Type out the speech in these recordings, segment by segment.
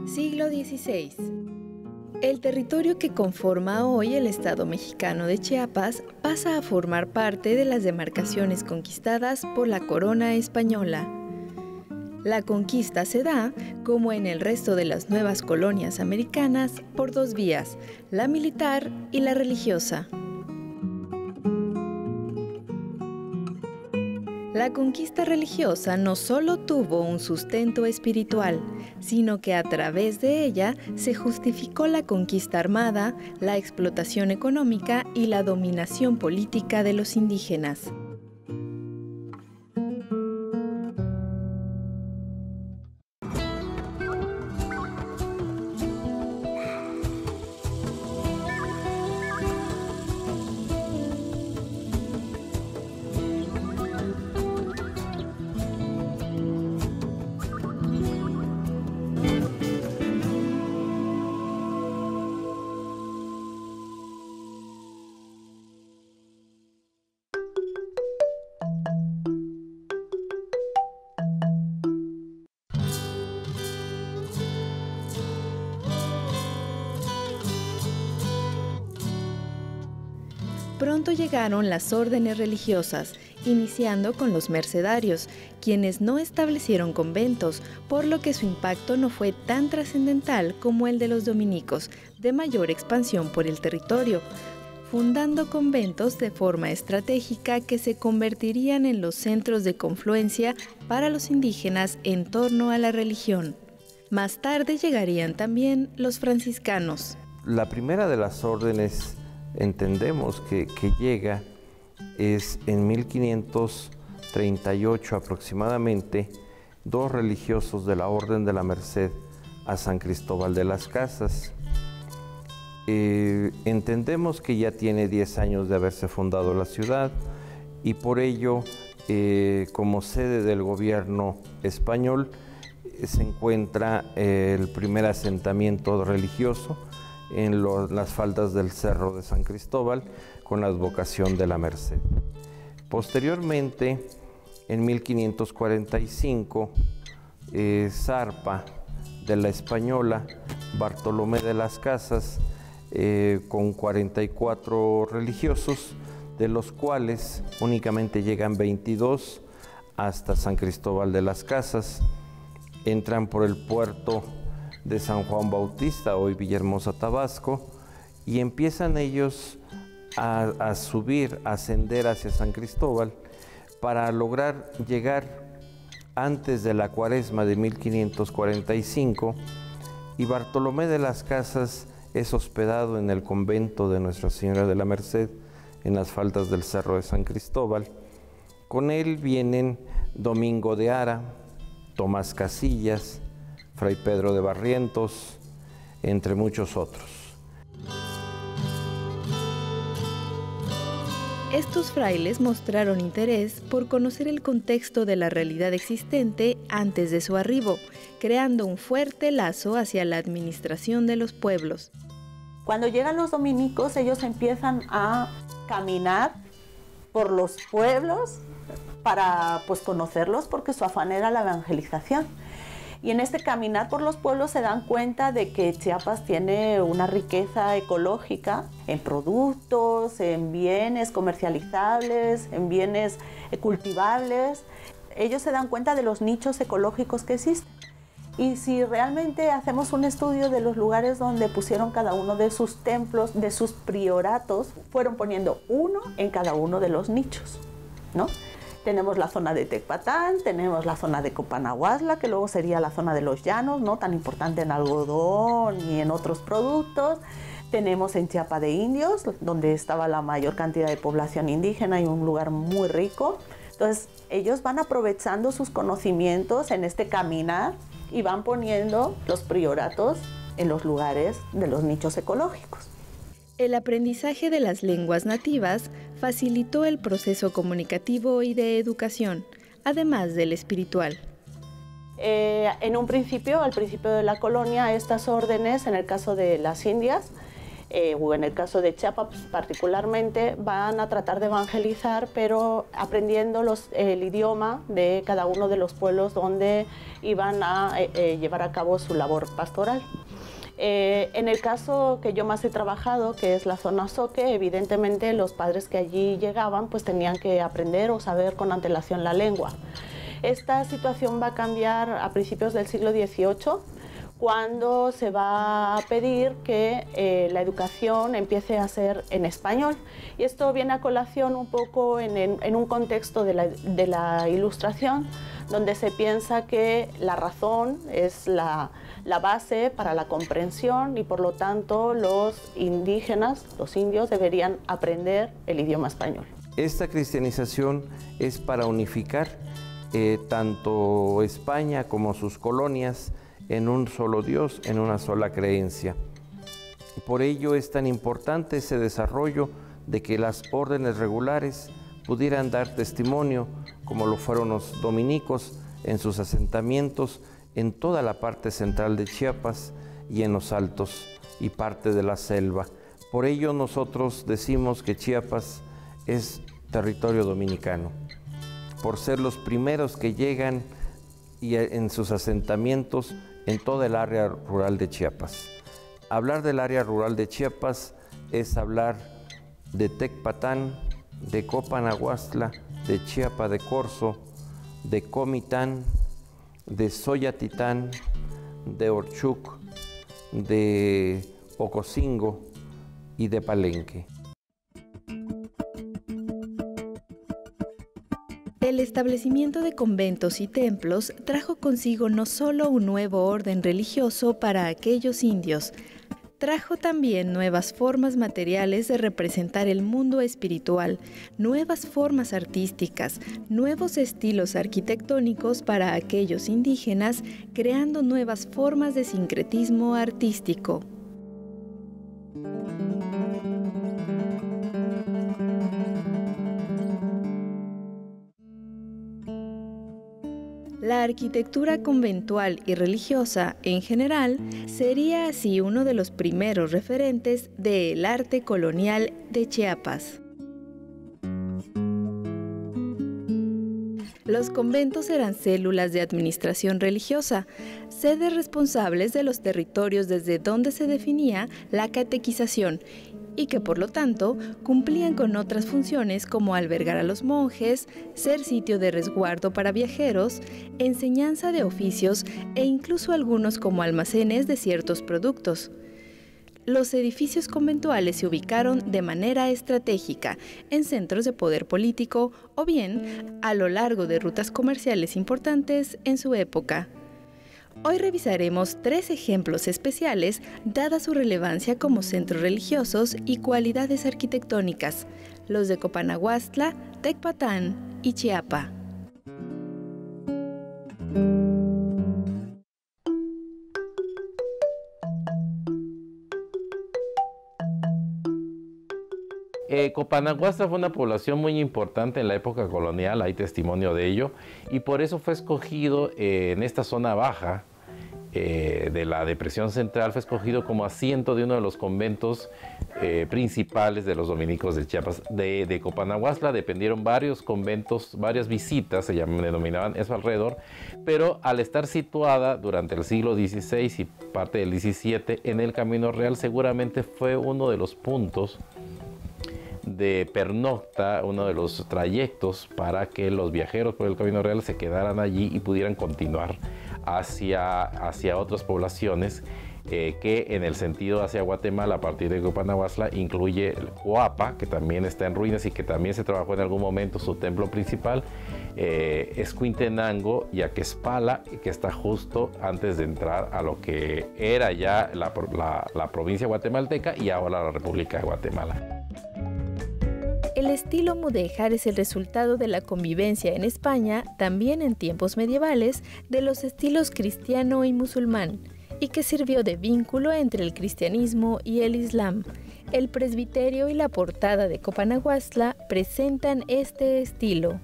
Siglo XVI. El territorio que conforma hoy el Estado mexicano de Chiapas pasa a formar parte de las demarcaciones conquistadas por la corona española. La conquista se da, como en el resto de las nuevas colonias americanas, por dos vías, la militar y la religiosa. La conquista religiosa no solo tuvo un sustento espiritual, sino que a través de ella se justificó la conquista armada, la explotación económica y la dominación política de los indígenas. Pronto llegaron las órdenes religiosas, iniciando con los mercedarios, quienes no establecieron conventos, por lo que su impacto no fue tan trascendental como el de los dominicos, de mayor expansión por el territorio, fundando conventos de forma estratégica que se convertirían en los centros de confluencia para los indígenas en torno a la religión. Más tarde llegarían también los franciscanos. La primera de las órdenes entendemos que llega es en 1538 aproximadamente, dos religiosos de la Orden de la Merced a San Cristóbal de las Casas. Entendemos que ya tiene 10 años de haberse fundado la ciudad y por ello, como sede del gobierno español, se encuentra el primer asentamiento religioso en las faldas del Cerro de San Cristóbal con la advocación de la Merced. Posteriormente, en 1545, zarpa de la Española Bartolomé de las Casas con 44 religiosos, de los cuales únicamente llegan 22 hasta San Cristóbal de las Casas. Entran por el puerto de San Juan Bautista, hoy Villahermosa, Tabasco, y empiezan ellos a subir, a ascender hacia San Cristóbal para lograr llegar antes de la Cuaresma de 1545, y Bartolomé de las Casas es hospedado en el convento de Nuestra Señora de la Merced en las faldas del Cerro de San Cristóbal. Con él vienen Domingo de Ara, Tomás Casillas, Fray Pedro de Barrientos, entre muchos otros. Estos frailes mostraron interés por conocer el contexto de la realidad existente antes de su arribo, creando un fuerte lazo hacia la administración de los pueblos. Cuando llegan los dominicos, ellos empiezan a caminar por los pueblos para conocerlos, porque su afán era la evangelización. Y en este caminar por los pueblos se dan cuenta de que Chiapas tiene una riqueza ecológica en productos, en bienes comercializables, en bienes cultivables. Ellos se dan cuenta de los nichos ecológicos que existen. Y si realmente hacemos un estudio de los lugares donde pusieron cada uno de sus templos, de sus prioratos, fueron poniendo uno en cada uno de los nichos, ¿no? Tenemos la zona de Tecpatán, tenemos la zona de Copanahuasla, que luego sería la zona de los llanos, no tan importante en algodón y en otros productos. Tenemos en Chiapa de Indios, donde estaba la mayor cantidad de población indígena y un lugar muy rico. Entonces, ellos van aprovechando sus conocimientos en este caminar y van poniendo los prioratos en los lugares de los nichos ecológicos. El aprendizaje de las lenguas nativas facilitó el proceso comunicativo y de educación, además del espiritual. En un principio, al principio de la colonia, estas órdenes, en el caso de las Indias, o en el caso de Chiapas particularmente, van a tratar de evangelizar, pero aprendiendo el idioma de cada uno de los pueblos donde iban a llevar a cabo su labor pastoral. En el caso que yo más he trabajado, que es la zona Zoque, evidentemente los padres que allí llegaban pues tenían que aprender o saber con antelación la lengua. Esta situación va a cambiar a principios del siglo XVIII, cuando se va a pedir que la educación empiece a ser en español. Y esto viene a colación un poco en un contexto de la Ilustración, donde se piensa que la razón es la base para la comprensión y por lo tanto los indígenas, los indios, deberían aprender el idioma español. Esta cristianización es para unificar tanto España como sus colonias en un solo Dios, en una sola creencia. Por ello es tan importante ese desarrollo de que las órdenes regulares pudieran dar testimonio, como lo fueron los dominicos en sus asentamientos en toda la parte central de Chiapas y en los altos y parte de la selva. Por ello nosotros decimos que Chiapas es territorio dominicano, por ser los primeros que llegan y en sus asentamientos en toda el área rural de Chiapas. Hablar del área rural de Chiapas es hablar de Tecpatán, de Copanaguastla, de Chiapa de Corzo, de Comitán, de Soyatitán, de Orchuc, de Ocosingo y de Palenque. El establecimiento de conventos y templos trajo consigo no solo un nuevo orden religioso para aquellos indios, trajo también nuevas formas materiales de representar el mundo espiritual, nuevas formas artísticas, nuevos estilos arquitectónicos para aquellos indígenas, creando nuevas formas de sincretismo artístico. La arquitectura conventual y religiosa, en general, sería así uno de los primeros referentes del arte colonial de Chiapas. Los conventos eran células de administración religiosa, sedes responsables de los territorios desde donde se definía la catequización, y que por lo tanto cumplían con otras funciones como albergar a los monjes, ser sitio de resguardo para viajeros, enseñanza de oficios e incluso algunos como almacenes de ciertos productos. Los edificios conventuales se ubicaron de manera estratégica en centros de poder político o bien a lo largo de rutas comerciales importantes en su época. Hoy revisaremos 3 ejemplos especiales, dada su relevancia como centros religiosos y cualidades arquitectónicas, los de Copanaguastla, Tecpatán y Chiapa. Copanaguastla fue una población muy importante en la época colonial, hay testimonio de ello, y por eso fue escogido en esta zona baja de la Depresión Central, fue escogido como asiento de uno de los conventos principales de los dominicos de Chiapas. De Copanaguastla dependieron varios conventos, varias visitas, se denominaban eso alrededor, pero al estar situada durante el siglo XVI y parte del XVII en el Camino Real, seguramente fue uno de los puntos de pernocta, uno de los trayectos para que los viajeros por el Camino Real se quedaran allí y pudieran continuar hacia otras poblaciones que en el sentido hacia Guatemala a partir de Copanaguastla incluye el Coapa, que también está en ruinas y que también se trabajó en algún momento su templo principal, Escuintenango y Aquespala, que está justo antes de entrar a lo que era ya la provincia guatemalteca y ahora la República de Guatemala. El estilo mudéjar es el resultado de la convivencia en España, también en tiempos medievales, de los estilos cristiano y musulmán, y que sirvió de vínculo entre el cristianismo y el islam. El presbiterio y la portada de Copanaguastla presentan este estilo.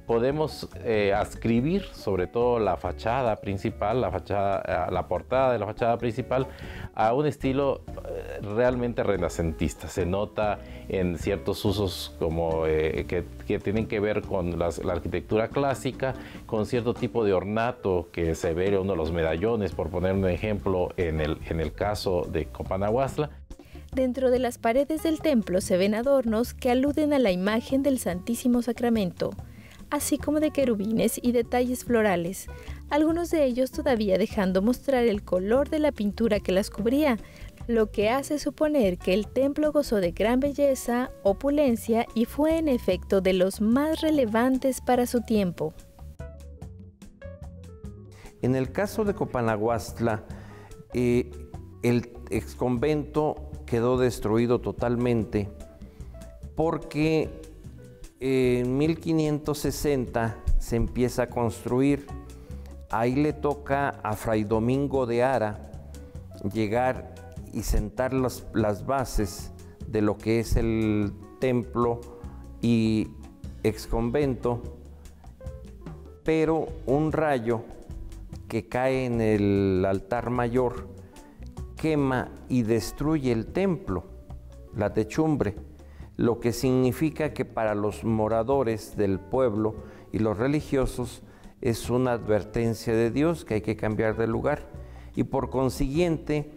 podemos adscribir sobre todo la fachada principal, la portada de la fachada principal, a un estilo realmente renacentista. Se nota en ciertos usos como que tienen que ver con la arquitectura clásica, con cierto tipo de ornato que se ve en uno de los medallones, por poner un ejemplo, en el caso de Copanaguastla. Dentro de las paredes del templo se ven adornos que aluden a la imagen del Santísimo Sacramento, así como de querubines y detalles florales, algunos de ellos todavía dejando mostrar el color de la pintura que las cubría, lo que hace suponer que el templo gozó de gran belleza, opulencia y fue en efecto de los más relevantes para su tiempo. En el caso de Copanaguastla, el exconvento quedó destruido totalmente porque en 1560 se empieza a construir. Ahí le toca a Fray Domingo de Ara llegar y sentar las bases de lo que es el templo y exconvento, pero un rayo que cae en el altar mayor quema y destruye el templo, la techumbre, lo que significa que para los moradores del pueblo y los religiosos es una advertencia de Dios que hay que cambiar de lugar, y por consiguiente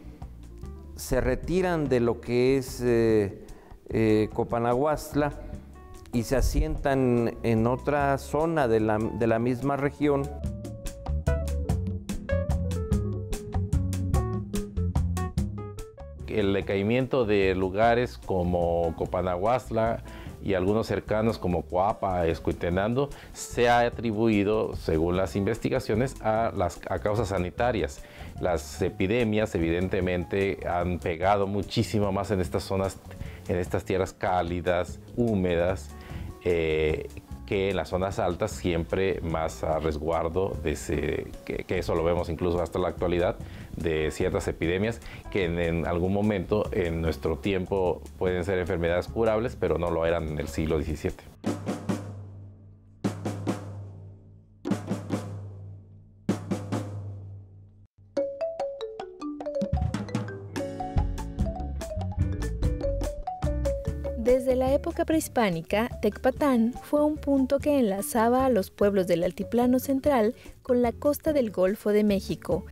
se retiran de lo que es Copanaguastla y se asientan en otra zona de la misma región. El decaimiento de lugares como Copanaguastla y algunos cercanos como Coapa, Escuitenando, se ha atribuido, según las investigaciones, a causas sanitarias. Las epidemias evidentemente han pegado muchísimo más en estas zonas, en estas tierras cálidas, húmedas, que en las zonas altas, siempre más a resguardo de que eso lo vemos incluso hasta la actualidad, de ciertas epidemias que en algún momento en nuestro tiempo pueden ser enfermedades curables, pero no lo eran en el siglo XVII. Desde la época prehispánica, Tecpatán fue un punto que enlazaba a los pueblos del Altiplano Central con la costa del Golfo de México.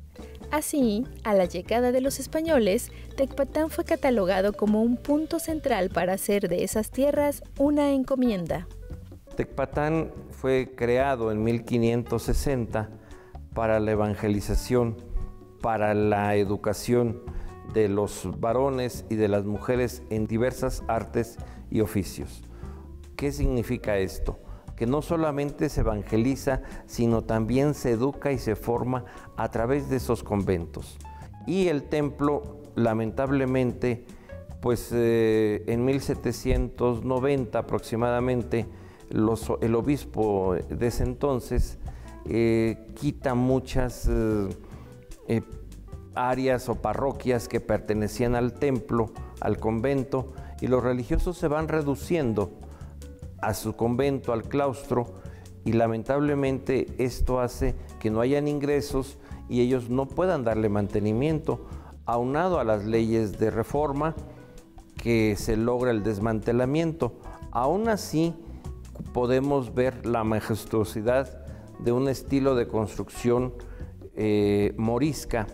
Así, a la llegada de los españoles, Tecpatán fue catalogado como un punto central para hacer de esas tierras una encomienda. Tecpatán fue creado en 1560 para la evangelización, para la educación de los varones y de las mujeres en diversas artes y oficios. ¿Qué significa esto? Que no solamente se evangeliza, sino también se educa y se forma a través de esos conventos. Y el templo, lamentablemente, pues en 1790 aproximadamente, el obispo de ese entonces quita muchas áreas o parroquias que pertenecían al templo, al convento, y los religiosos se van reduciendo a su convento, al claustro, y lamentablemente esto hace que no hayan ingresos y ellos no puedan darle mantenimiento, aunado a las leyes de reforma, que se logra el desmantelamiento. Aún así, podemos ver la majestuosidad de un estilo de construcción morisca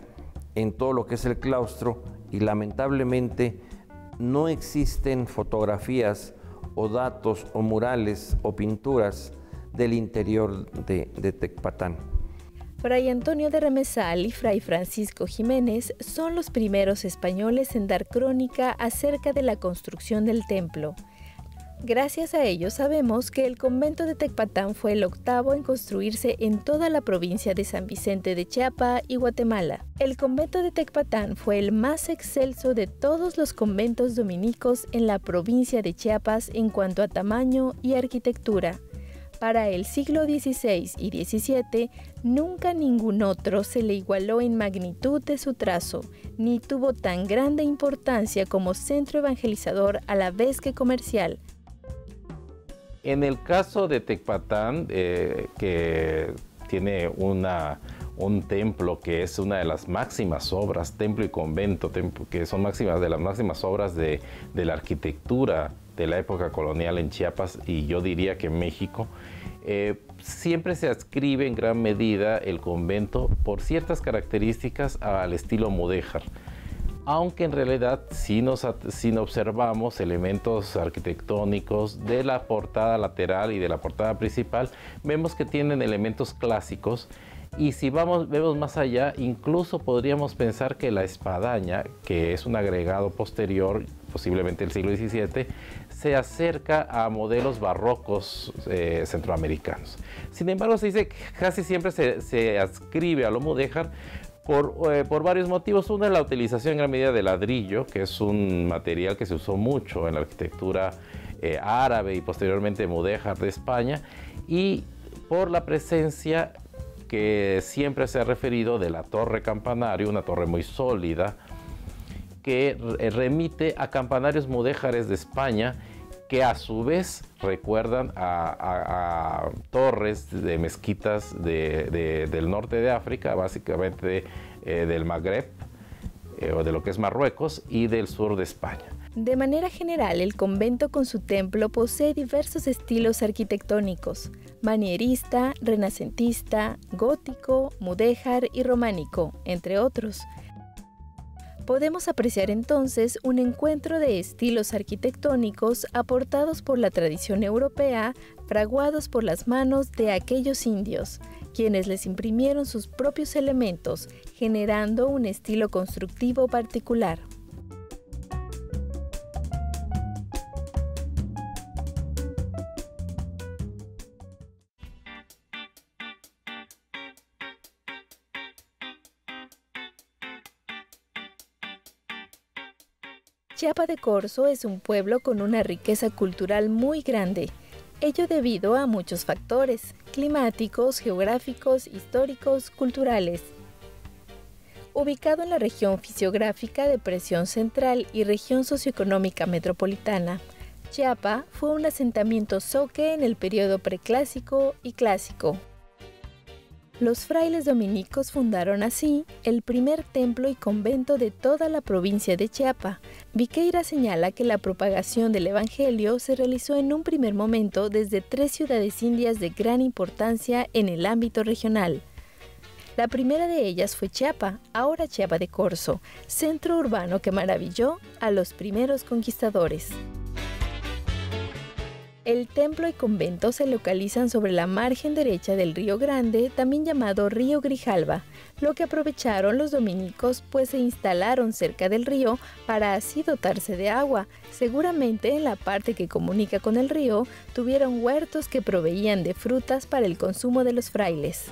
en todo lo que es el claustro, y lamentablemente no existen fotografías o datos o murales o pinturas del interior de Tecpatán. Fray Antonio de Remesal y Fray Francisco Jiménez son los primeros españoles en dar crónica acerca de la construcción del templo. Gracias a ellos sabemos que el convento de Tecpatán fue el octavo en construirse en toda la provincia de San Vicente de Chiapa y Guatemala. El convento de Tecpatán fue el más excelso de todos los conventos dominicos en la provincia de Chiapas en cuanto a tamaño y arquitectura. Para el siglo XVI y XVII, nunca ningún otro se le igualó en magnitud de su trazo, ni tuvo tan grande importancia como centro evangelizador a la vez que comercial. En el caso de Tecpatán, que tiene un templo que es una de las máximas obras, templo y convento, que son de las máximas obras de la arquitectura de la época colonial en Chiapas, y yo diría que en México, siempre se adscribe en gran medida el convento por ciertas características al estilo mudéjar. Aunque en realidad si observamos elementos arquitectónicos de la portada lateral y de la portada principal, vemos que tienen elementos clásicos, y si vemos más allá, incluso podríamos pensar que la espadaña, que es un agregado posterior, posiblemente del siglo XVII, se acerca a modelos barrocos centroamericanos. Sin embargo, se dice que casi siempre se adscribe a lo mudéjar por varios motivos. Uno es la utilización en gran medida de ladrillo, que es un material que se usó mucho en la arquitectura árabe y posteriormente mudéjar de España, y por la presencia que siempre se ha referido de la torre campanario, una torre muy sólida, que remite a campanarios mudéjares de España, que a su vez recuerdan a torres de mezquitas del norte de África, básicamente del Magreb, o de lo que es Marruecos, y del sur de España. De manera general, el convento con su templo posee diversos estilos arquitectónicos: manierista, renacentista, gótico, mudéjar y románico, entre otros. Podemos apreciar entonces un encuentro de estilos arquitectónicos aportados por la tradición europea, fraguados por las manos de aquellos indios, quienes les imprimieron sus propios elementos, generando un estilo constructivo particular. Chiapa de Corzo es un pueblo con una riqueza cultural muy grande, ello debido a muchos factores climáticos, geográficos, históricos, culturales. Ubicado en la región fisiográfica de Presión Central y región socioeconómica metropolitana, Chiapa fue un asentamiento zoque en el periodo preclásico y clásico. Los frailes dominicos fundaron así el primer templo y convento de toda la provincia de Chiapa. Viqueira señala que la propagación del evangelio se realizó en un primer momento desde 3 ciudades indias de gran importancia en el ámbito regional. La primera de ellas fue Chiapa, ahora Chiapa de Corzo, centro urbano que maravilló a los primeros conquistadores. El templo y convento se localizan sobre la margen derecha del Río Grande, también llamado Río Grijalva, lo que aprovecharon los dominicos, pues se instalaron cerca del río para así dotarse de agua. Seguramente en la parte que comunica con el río tuvieron huertos que proveían de frutas para el consumo de los frailes.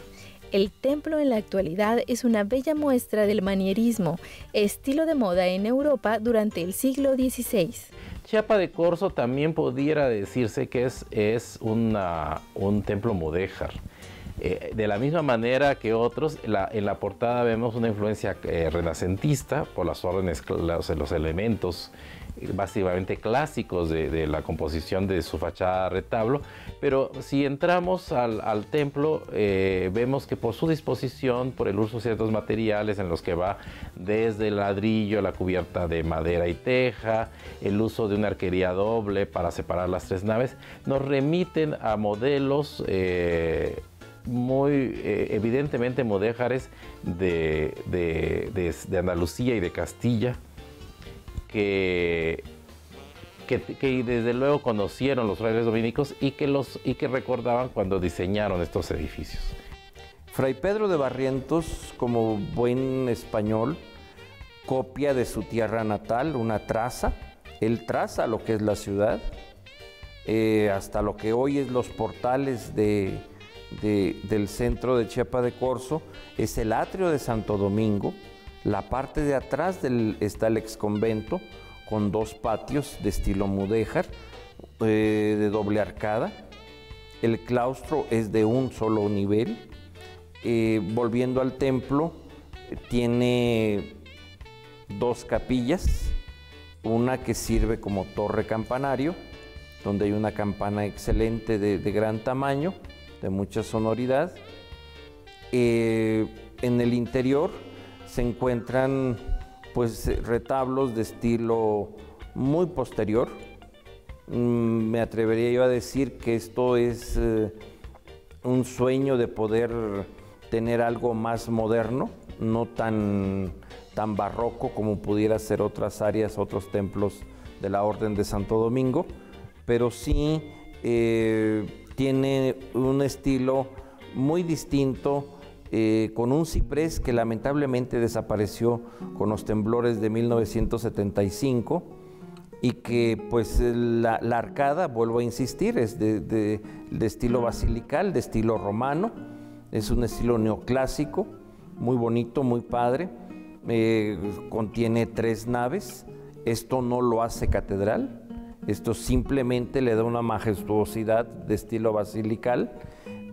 El templo en la actualidad es una bella muestra del manierismo, estilo de moda en Europa durante el siglo XVI. Chiapa de Corzo también pudiera decirse que es un templo mudéjar. De la misma manera que otros, en la portada vemos una influencia renacentista por las órdenes, los elementos básicamente clásicos de la composición de su fachada retablo, pero si entramos al templo vemos que por su disposición, por el uso de ciertos materiales en los que va desde el ladrillo, la cubierta de madera y teja, el uso de una arquería doble para separar las 3 naves, nos remiten a modelos muy evidentemente mudéjares de Andalucía y de Castilla, que desde luego conocieron los frailes dominicos y que recordaban cuando diseñaron estos edificios. Fray Pedro de Barrientos, como buen español, copia de su tierra natal una traza. Él traza lo que es la ciudad, hasta lo que hoy es los portales del centro de Chiapa de Corzo, es el atrio de Santo Domingo. La parte de atrás está el exconvento, con 2 patios de estilo mudéjar, de doble arcada. El claustro es de un solo nivel. Volviendo al templo, tiene 2 capillas, una que sirve como torre campanario donde hay una campana excelente de gran tamaño, de mucha sonoridad. En el interior se encuentran pues retablos de estilo muy posterior. Me atrevería yo a decir que esto es un sueño de poder tener algo más moderno, no tan barroco como pudiera ser otras áreas, otros templos de la Orden de Santo Domingo, pero sí tiene un estilo muy distinto, con un ciprés que lamentablemente desapareció con los temblores de 1975 y que pues la arcada, vuelvo a insistir, es de estilo basilical, de estilo romano, es un estilo neoclásico, muy bonito, muy padre, contiene 3 naves. Esto no lo hace catedral, esto simplemente le da una majestuosidad de estilo basilical,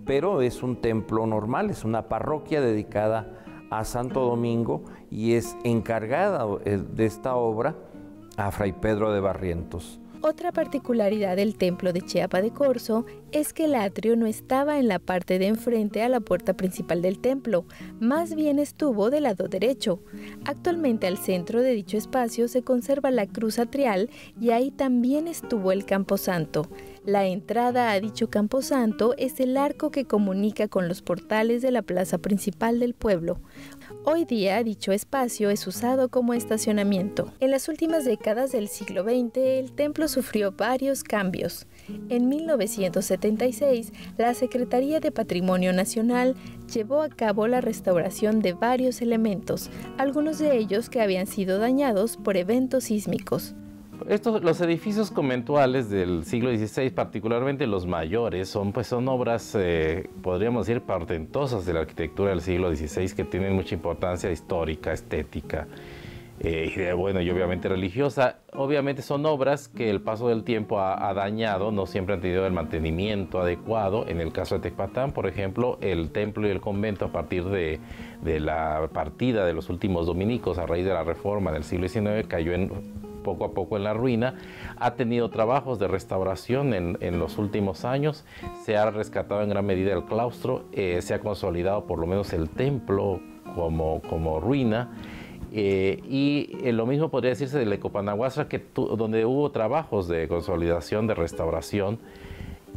pero es un templo normal, es una parroquia dedicada a Santo Domingo y es encargada de esta obra a Fray Pedro de Barrientos. Otra particularidad del templo de Chiapa de Corzo es que el atrio no estaba en la parte de enfrente a la puerta principal del templo, más bien estuvo del lado derecho. Actualmente al centro de dicho espacio se conserva la cruz atrial y ahí también estuvo el camposanto. La entrada a dicho camposanto es el arco que comunica con los portales de la plaza principal del pueblo. Hoy día dicho espacio es usado como estacionamiento. En las últimas décadas del siglo XX, el templo sufrió varios cambios. En 1976, la Secretaría de Patrimonio Nacional llevó a cabo la restauración de varios elementos, algunos de ellos que habían sido dañados por eventos sísmicos. Los edificios conventuales del siglo XVI, particularmente los mayores, son obras, podríamos decir, portentosas de la arquitectura del siglo XVI, que tienen mucha importancia histórica, estética y obviamente religiosa. Obviamente son obras que el paso del tiempo ha dañado, no siempre han tenido el mantenimiento adecuado. En el caso de Tecpatán, por ejemplo, el templo y el convento, a partir de la partida de los últimos dominicos a raíz de la reforma del siglo XIX, cayó poco a poco en la ruina. Ha tenido trabajos de restauración en los últimos años, se ha rescatado en gran medida el claustro, se ha consolidado por lo menos el templo como ruina, y lo mismo podría decirse de Lecopanahuastra, donde hubo trabajos de consolidación, de restauración,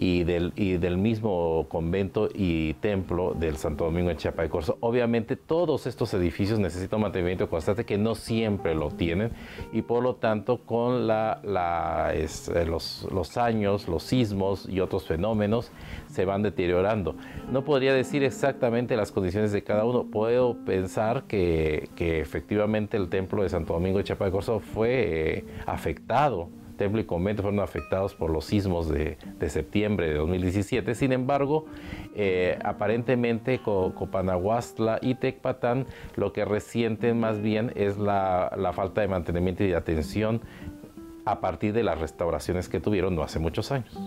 y del mismo convento y templo del Santo Domingo en Chiapa de Corzo. Obviamente todos estos edificios necesitan un mantenimiento constante que no siempre lo tienen, y por lo tanto con los años, los sismos y otros fenómenos se van deteriorando. No podría decir exactamente las condiciones de cada uno. Puedo pensar que efectivamente el templo de Santo Domingo de Chiapa de Corzo fue afectado. Templo y convento fueron afectados por los sismos de septiembre de 2017. Sin embargo, aparentemente Copanahuastla y Tecpatán lo que resienten más bien es la falta de mantenimiento y de atención a partir de las restauraciones que tuvieron no hace muchos años.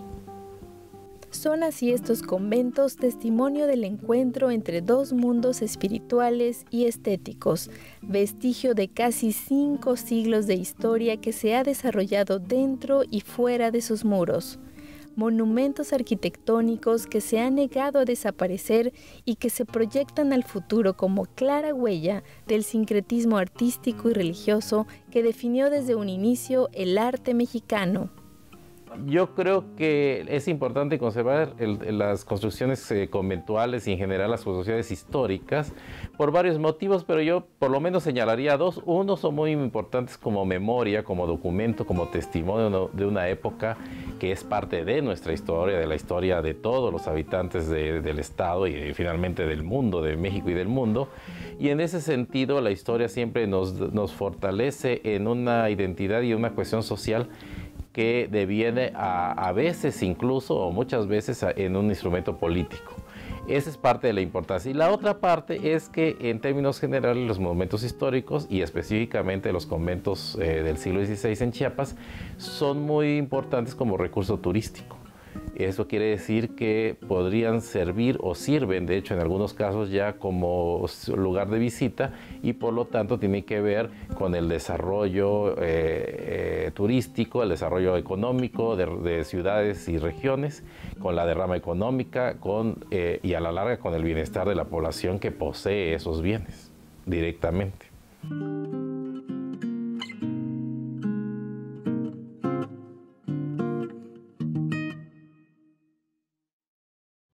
Son así estos conventos testimonio del encuentro entre dos mundos espirituales y estéticos, vestigio de casi 5 siglos de historia que se ha desarrollado dentro y fuera de sus muros. Monumentos arquitectónicos que se han negado a desaparecer y que se proyectan al futuro como clara huella del sincretismo artístico y religioso que definió desde un inicio el arte mexicano. Yo creo que es importante conservar las construcciones conventuales y en general las construcciones históricas por varios motivos, pero yo por lo menos señalaría 2. Uno, son muy importantes como memoria, como documento, como testimonio de una época que es parte de nuestra historia, de la historia de todos los habitantes del Estado y finalmente del mundo, de México y del mundo. Y en ese sentido la historia siempre nos fortalece en una identidad y una cohesión social que deviene a veces incluso o muchas veces en un instrumento político. Esa es parte de la importancia. Y la otra parte es que en términos generales los monumentos históricos y específicamente los conventos del siglo XVI en Chiapas son muy importantes como recurso turístico. Eso quiere decir que podrían servir o sirven, de hecho en algunos casos ya como lugar de visita, y por lo tanto tiene que ver con el desarrollo turístico, el desarrollo económico de ciudades y regiones, con la derrama económica y a la larga con el bienestar de la población que posee esos bienes directamente.